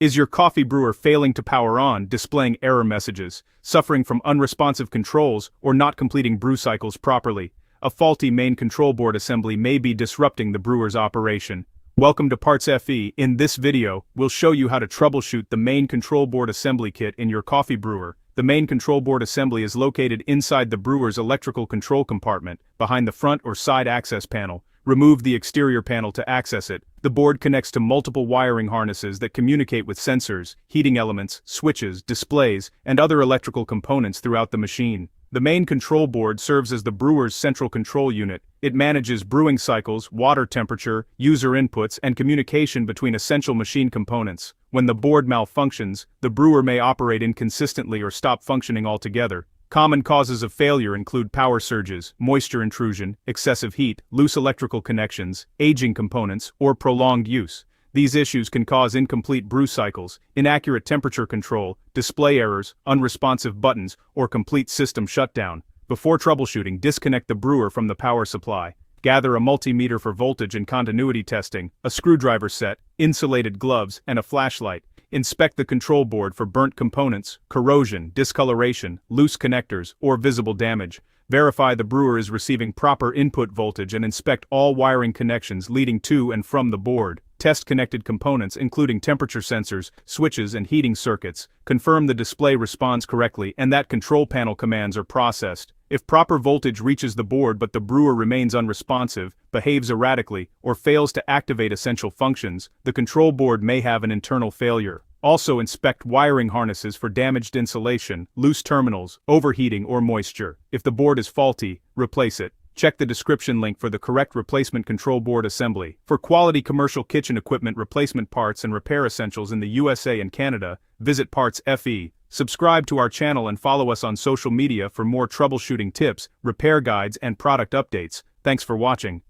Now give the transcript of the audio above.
Is your coffee brewer failing to power on, displaying error messages, suffering from unresponsive controls, or not completing brew cycles properly? A faulty main control board assembly may be disrupting the brewer's operation. Welcome to PartsFe. In this video, we'll show you how to troubleshoot the main control board assembly kit in your coffee brewer. The main control board assembly is located inside the brewer's electrical control compartment, behind the front or side access panel. Remove the exterior panel to access it. The board connects to multiple wiring harnesses that communicate with sensors, heating elements, switches, displays, and other electrical components throughout the machine. The main control board serves as the brewer's central control unit. It manages brewing cycles, water temperature, user inputs, and communication between essential machine components. When the board malfunctions, the brewer may operate inconsistently or stop functioning altogether. Common causes of failure include power surges, moisture intrusion, excessive heat, loose electrical connections, aging components, or prolonged use. These issues can cause incomplete brew cycles, inaccurate temperature control, display errors, unresponsive buttons, or complete system shutdown. Before troubleshooting, disconnect the brewer from the power supply. Gather a multimeter for voltage and continuity testing, a screwdriver set, insulated gloves, and a flashlight. Inspect the control board for burnt components, corrosion, discoloration, loose connectors, or visible damage. Verify the brewer is receiving proper input voltage and inspect all wiring connections leading to and from the board. Test connected components including temperature sensors, switches, and heating circuits. Confirm the display responds correctly and that control panel commands are processed. If proper voltage reaches the board but the brewer remains unresponsive, behaves erratically, or fails to activate essential functions, the control board may have an internal failure. Also inspect wiring harnesses for damaged insulation, loose terminals, overheating, or moisture. If the board is faulty, replace it. Check the description link for the correct replacement control board assembly. For quality commercial kitchen equipment replacement parts and repair essentials in the USA and Canada, visit PartsFe. Subscribe to our channel and follow us on social media for more troubleshooting tips, repair guides, and product updates. Thanks for watching.